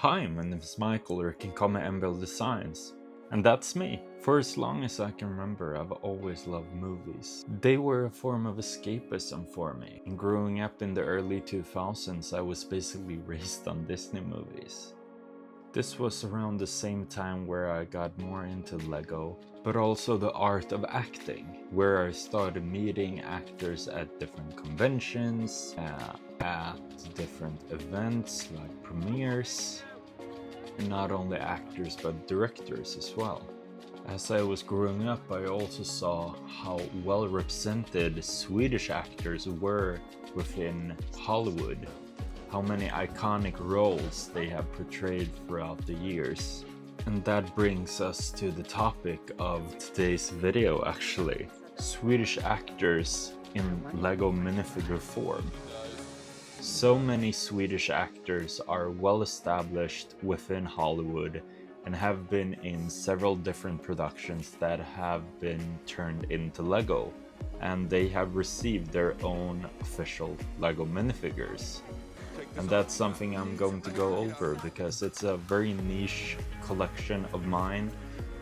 Hi, my name is Mikael, or you can call me MBL Designs. And that's me. For as long as I can remember, I've always loved movies. They were a form of escapism for me. And growing up in the early 2000s, I was basically raised on Disney movies. This was around the same time where I got more into LEGO, but also the art of acting, where I started meeting actors at different conventions, at different events like premieres, and not only actors but directors as well. As I was growing up, I also saw how well represented Swedish actors were within Hollywood, how many iconic roles they have portrayed throughout the years. And that brings us to the topic of today's video actually. Swedish actors in LEGO minifigure form. So many Swedish actors are well established within Hollywood and have been in several different productions that have been turned into LEGO, and they have received their own official LEGO minifigures. And that's something I'm going to go over because it's a very niche collection of mine,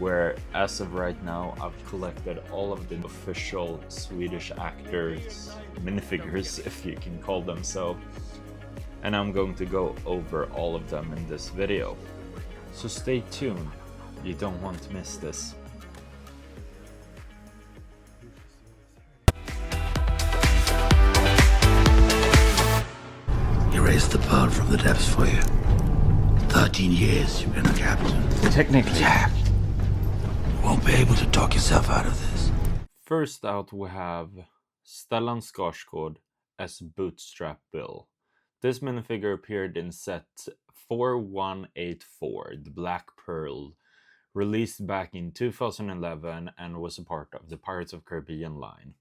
where as of right now I've collected all of the official Swedish actors minifigures, if you can call them so, and I'm going to go over all of them in this video. So stay tuned, you don't want to miss this. He raised the pearl from the depths for you. 13 years you've been a captain. Technically. Yeah. You won't be able to talk yourself out of this. First out we have Stellan Skarsgård as Bootstrap Bill. This minifigure appeared in set 4184, The Black Pearl, released back in 2011 and was a part of the Pirates of the Caribbean line.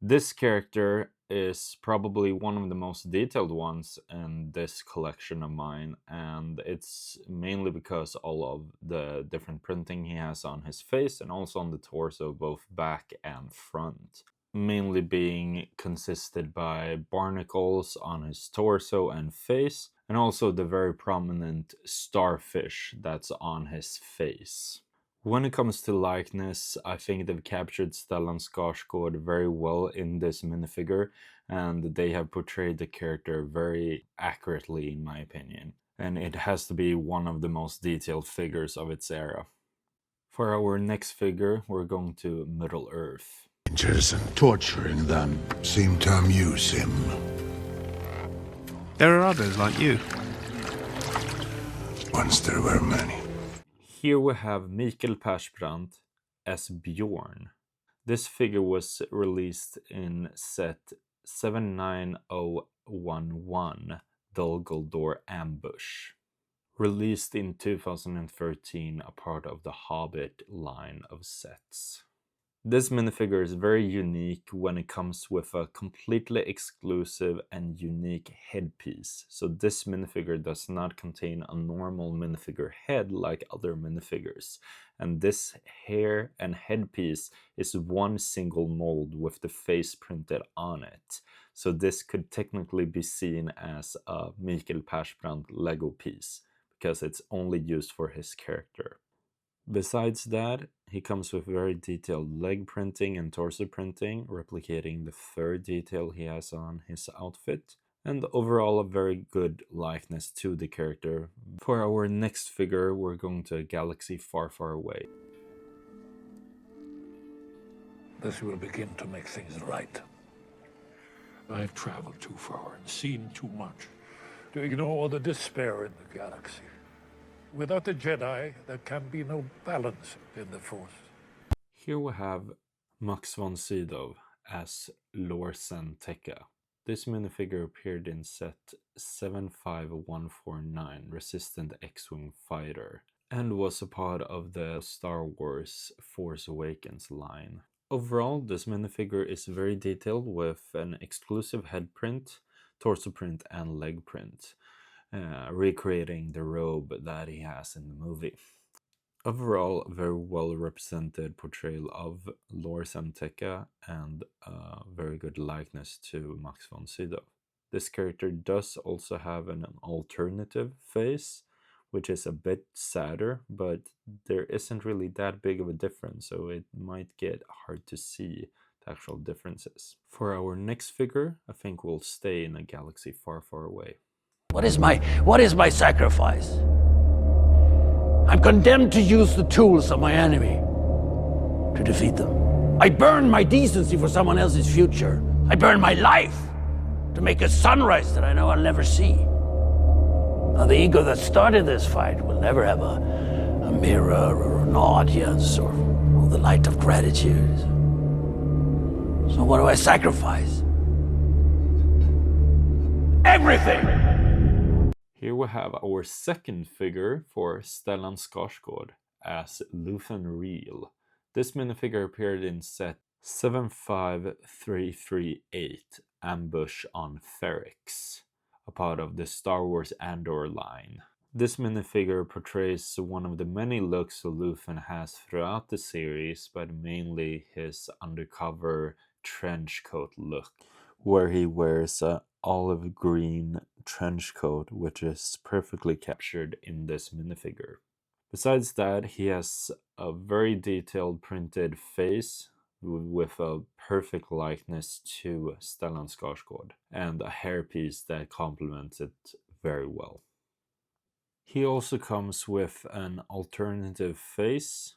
This character is probably one of the most detailed ones in this collection of mine, and it's mainly because all of the different printing he has on his face and also on the torso, both back and front. Mainly being consisted by barnacles on his torso and face, and also the very prominent starfish that's on his face. When it comes to likeness, I think they've captured Stellan Skarsgård very well in this minifigure, and they have portrayed the character very accurately in my opinion. And it has to be one of the most detailed figures of its era. For our next figure, we're going to Middle Earth. And torturing them seem to amuse him. There are others like you. Once there were many. Here we have Mikael Persbrandt as Beorn. This figure was released in set 79011, Dumbledore Ambush. Released in 2013, a part of the Hobbit line of sets. This minifigure is very unique when it comes with a completely exclusive and unique headpiece. So this minifigure does not contain a normal minifigure head like other minifigures. And this hair and headpiece is one single mold with the face printed on it. So this could technically be seen as a Mikael Persbrandt Lego piece, because it's only used for his character. Besides that, he comes with very detailed leg printing and torso printing, replicating the fur detail he has on his outfit, and overall a very good likeness to the character. For our next figure, we're going to a galaxy far, far away. This will begin to make things right. I've traveled too far and seen too much to ignore the despair in the galaxy. Without the Jedi, there can be no balance in the Force. Here we have Max von Sydow as Lor San Tekka. This minifigure appeared in set 75149, Resistant X-Wing Fighter, and was a part of the Star Wars Force Awakens line. Overall, this minifigure is very detailed with an exclusive head print, torso print, and leg print. Recreating the robe that he has in the movie. Overall, a very well represented portrayal of Lor San Tekka and a very good likeness to Max von Sydow. this character does also have an alternative face, which is a bit sadder, but there isn't really that big of a difference, so it might get hard to see the actual differences. For our next figure, I think we'll stay in a galaxy far, far away. What is my sacrifice? I'm condemned to use the tools of my enemy to defeat them. I burn my decency for someone else's future. I burn my life to make a sunrise that I know I'll never see. Now, the ego that started this fight will never have a mirror or an audience or the light of gratitude. So what do I sacrifice? Everything! Here we have our second figure for Stellan Skarsgård as Luthen Rael. This minifigure appeared in set 75338, Ambush on Ferrix, a part of the Star Wars Andor line. This minifigure portrays one of the many looks Luthen has throughout the series, but mainly his undercover trench coat look, where he wears an olive green trench coat, which is perfectly captured in this minifigure. Besides that, he has a very detailed printed face with a perfect likeness to Stellan Skarsgård and a hairpiece that complements it very well. He also comes with an alternative face,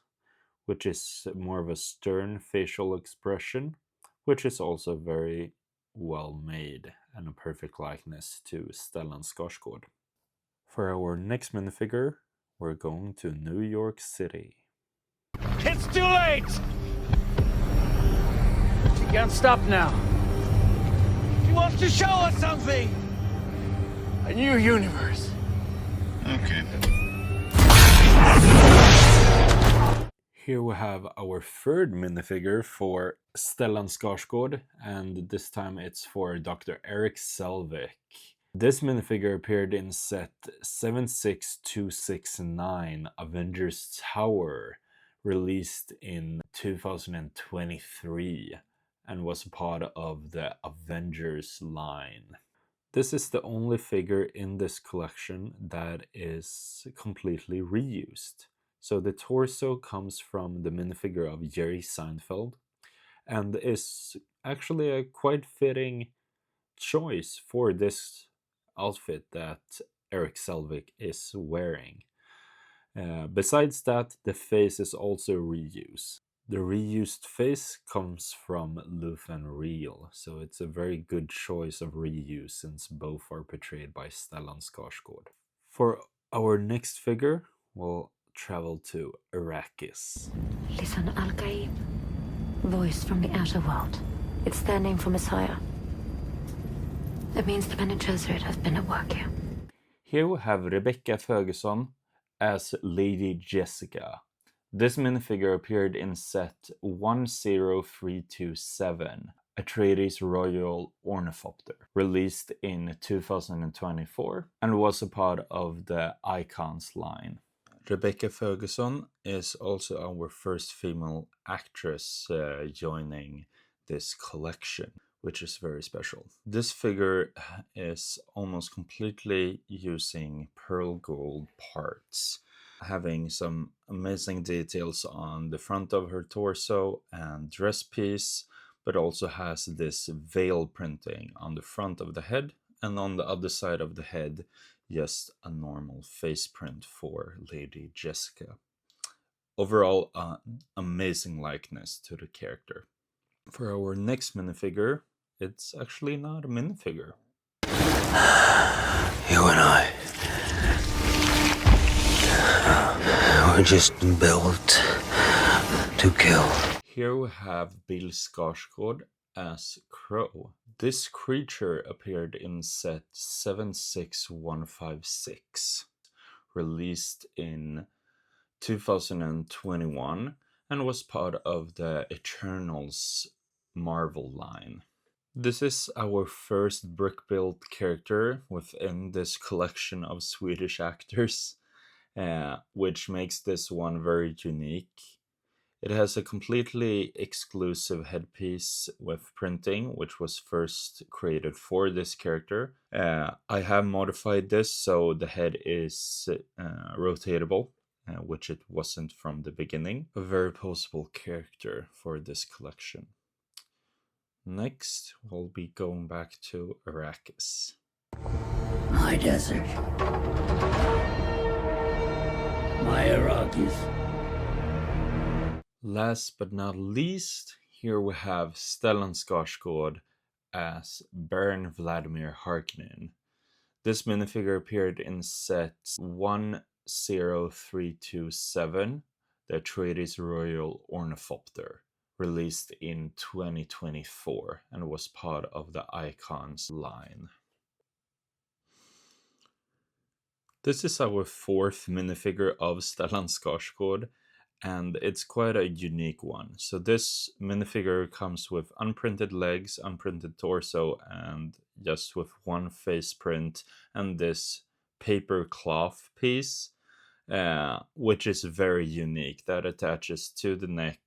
which is more of a stern facial expression, which is also very well made and a perfect likeness to Stellan Skarsgård. For our next minifigure, we're going to New York City. It's too late! She can't stop now. She wants to show us something! A new universe. Okay. Here we have our third minifigure for Stellan Skarsgård, and this time it's for Dr. Erik Selvig. This minifigure appeared in set 76269, Avengers Tower, released in 2023, and was a part of the Avengers line. This is the only figure in this collection that is completely reused. So the torso comes from the minifigure of Jerry Seinfeld, and is actually a quite fitting choice for this outfit that Erik Selvig is wearing. Besides that, the face is also reused. The reused face comes from Luthen Rael, so it's a very good choice of reuse since both are portrayed by Stellan Skarsgård. For our next figure, we'll travel to Arrakis. Listen, Al-Gaib. Voice from the outer world. It's their name for Messiah. It means the Bene Gesserit has been at work here. Here we have Rebecca Ferguson as Lady Jessica. This minifigure appeared in set 10327, Atreides Royal Ornithopter, released in 2024 and was a part of the Icons line. Rebecca Ferguson is also our first female actress joining this collection, which is very special. This figure is almost completely using pearl gold parts, having some amazing details on the front of her torso and dress piece, but also has this veil printing on the front of the head, and on the other side of the head, just a normal face print for Lady Jessica. Overall, an amazing likeness to the character. For our next minifigure, it's actually not a minifigure. You and I. We're just built to kill. Here we have Bill Skarsgård as Crow. This creature appeared in set 76156, released in 2021, and was part of the Eternals Marvel line. This is our first brick-built character within this collection of Swedish actors, which makes this one very unique. It has a completely exclusive headpiece with printing, which was first created for this character. I have modified this so the head is rotatable, which it wasn't from the beginning. A very poseable character for this collection. Next, we'll be going back to Arrakis. My desert. My Arrakis. Last but not least, here we have Stellan Skarsgård as Beorn Vladimir Harkonnen. This minifigure appeared in set 10327, the Atreides Royal Ornithopter, released in 2024 and was part of the Icons line. This is our fourth minifigure of Stellan Skarsgård, and it's quite a unique one. So this minifigure comes with unprinted legs, unprinted torso, and just with one face print and this paper cloth piece, which is very unique. That attaches to the neck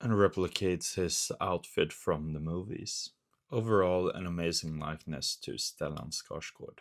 and replicates his outfit from the movies. Overall, an amazing likeness to Stellan Skarsgård.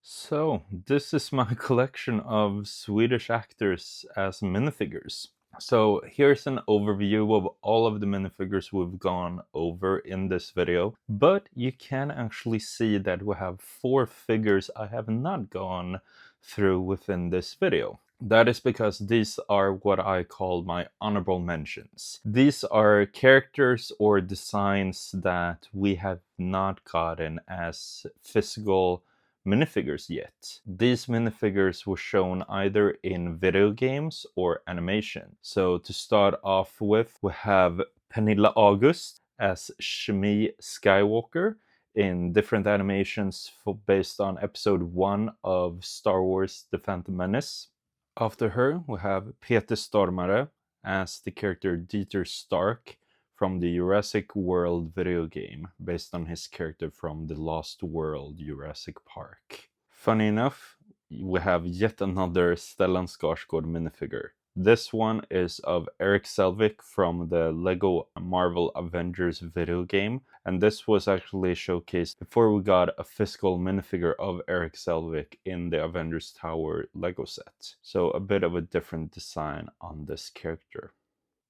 So, this is my collection of Swedish actors as minifigures. So here's an overview of all of the minifigures we've gone over in this video, but you can actually see that we have 4 figures I have not gone through within this video. That is because these are what I call my honorable mentions. These are characters or designs that we have not gotten as physical minifigures yet. These minifigures were shown either in video games or animation. So to start off with, we have Pernilla August as Shmi Skywalker in different animations based on episode 1 of Star Wars The Phantom Menace. After her, we have Peter Stormare as the character Dieter Stark from the Jurassic World video game, based on his character from the Lost World Jurassic Park. Funny enough, we have yet another Stellan Skarsgård minifigure. This one is of Erik Selvig from the LEGO Marvel Avengers video game, and this was actually showcased before we got a physical minifigure of Erik Selvig in the Avengers Tower LEGO set. So a bit of a different design on this character.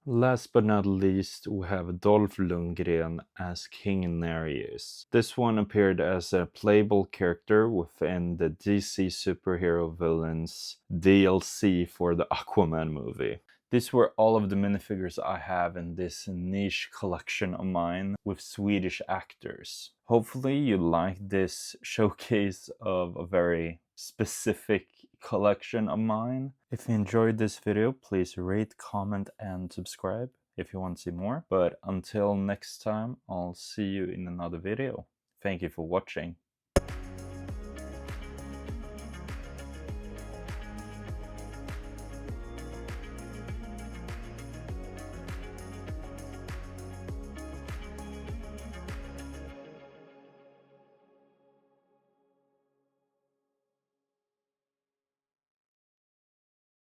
Last but not least, we have Dolph Lundgren as King Nereus. This one appeared as a playable character within the DC superhero villains DLC for the Aquaman movie. These were all of the minifigures I have in this niche collection of mine with Swedish actors. Hopefully you liked this showcase of a very specific collection of mine. If you enjoyed this video, please rate, comment, and subscribe if you want to see more. But until next time, I'll see you in another video. Thank you for watching.